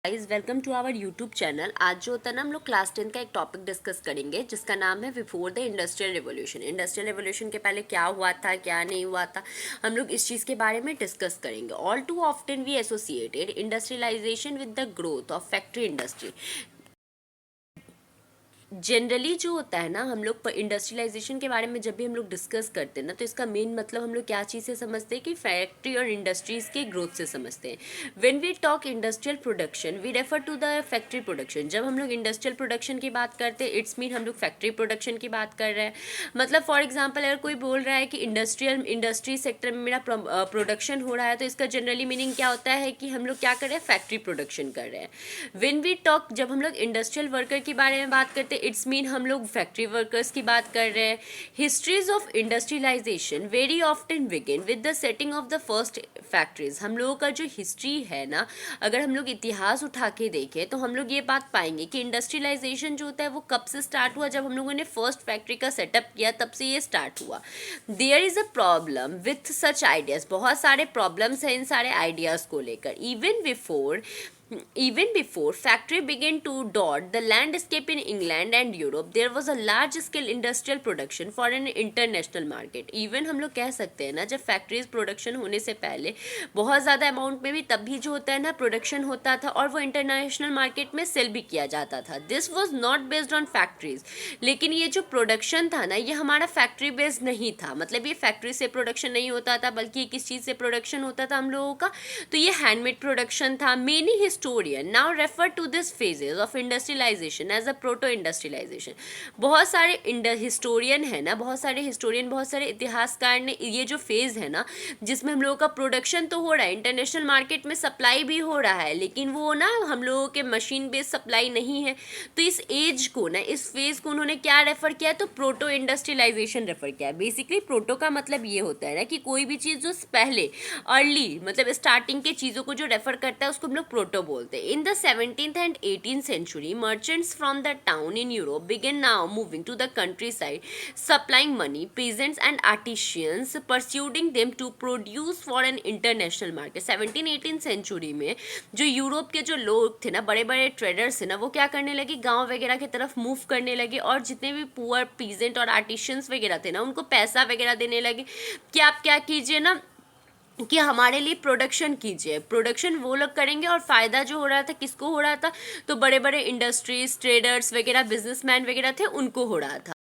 Guys welcome to our YouTube channel. आज जो होता है ना, हम लोग क्लास 10 का एक टॉपिक डिस्कस करेंगे जिसका नाम है before the industrial revolution. Industrial revolution के पहले क्या हुआ था, क्या नहीं हुआ था, हम लोग इस चीज़ के बारे में डिस्कस करेंगे। All too often we associated industrialisation with the growth of factory industry. Generally जो होता है ना, हम लोग इंडस्ट्रियलाइजेशन के बारे में जब भी हम लोग डिस्कस करते हैं ना, तो इसका मेन मतलब हम लोग क्या चीज़ से समझते हैं कि फैक्ट्री और इंडस्ट्रीज़ के ग्रोथ से समझते हैं। When we talk industrial production we refer to the factory production. जब हम लोग इंडस्ट्रियल प्रोडक्शन की बात करते हैं, इट्स मीन हम लोग फैक्ट्री प्रोडक्शन की बात कर रहे हैं। मतलब फॉर एग्जाम्पल, अगर कोई बोल रहा है कि इंडस्ट्री सेक्टर में मेरा प्रोडक्शन हो रहा है, तो इसका जनरली मीनिंग क्या होता है कि हम लोग क्या कर रहे हैं, फैक्ट्री प्रोडक्शन कर रहे हैं। व्हेन वी टॉक, जब हम लोग इंडस्ट्रियल वर्कर के बारे में बात करते हैं, इट्स मीन हम लोग फैक्ट्री वर्कर्स की बात कर रहे हैं। Histories of industrialisation very often begin with the setting of the first factories. हम लोगों का जो हिस्ट्री है ना, अगर हम लोग इतिहास उठा के देखें तो हम लोग ये बात पाएंगे कि इंडस्ट्रियलाइजेशन जो होता है वो कब से स्टार्ट हुआ, जब हम लोगों ने फर्स्ट फैक्ट्री का सेटअप किया तब से ये स्टार्ट हुआ। There is a problem with such ideas. बहुत सारे प्रॉब्लम्स हैं इन सारे आइडियाज को लेकर। Even before factory began to dot the landscape in England and Europe, there was a large-scale industrial production for an international market. Even हम लोग कह सकते हैं ना, जब फैक्ट्रीज प्रोडक्शन होने से पहले बहुत ज़्यादा अमाउंट में भी तब भी जो होता है ना प्रोडक्शन होता था, और वो इंटरनेशनल मार्केट में सेल भी किया जाता था। This was not based on factories. लेकिन ये जो प्रोडक्शन था ना, ये हमारा फैक्ट्री बेस्ड नहीं था। मतलब ये फैक्ट्री से प्रोडक्शन नहीं होता था, बल्कि किस चीज़ से प्रोडक्शन होता था हम लोगों का, तो ये हैंडमेड प्रोडक्शन था। Many historian now refer to this phases of industrialization as a proto industrialization। बहुत सारे हिस्टोरियन है ना, बहुत सारे इतिहासकार ने ये जो फेज है ना, जिसमें हम लोगों का प्रोडक्शन तो हो रहा है, इंटरनेशनल मार्केट में सप्लाई भी हो रहा है, लेकिन वो ना हम लोगों के मशीन बेस्ड सप्लाई नहीं है। तो इस एज को ना, इस फेज को उन्होंने क्या रेफर किया, तो प्रोटो इंडस्ट्रियलाइजेशन रेफर किया। बेसिकली प्रोटो का मतलब ये होता है ना कि कोई भी चीज़ जो पहले अर्ली मतलब स्टार्टिंग के चीज़ों को जो रेफर करता है उसको हम लोग प्रोटो बोलते हैं। In the 17th and 18th century, merchants from the town in Europe began now moving to the countryside, supplying money, peasants and artisans, persuading them to produce for an international market। 17-18 century में जो Europe के जो लोग थे ना, बड़े बड़े traders थे ना, वो क्या करने लगे, गांव वगैरह की तरफ मूव करने लगे, और जितने भी पुअर पीजेंट और आर्टिशियंस वगैरह थे ना, उनको पैसा वगैरह देने लगे कि आप क्या कीजिए ना, कि हमारे लिए प्रोडक्शन कीजिए। प्रोडक्शन वो लोग करेंगे, और फ़ायदा जो हो रहा था किसको हो रहा था, तो बड़े बड़े इंडस्ट्रीज, ट्रेडर्स वगैरह, बिजनेसमैन वगैरह थे, उनको हो रहा था।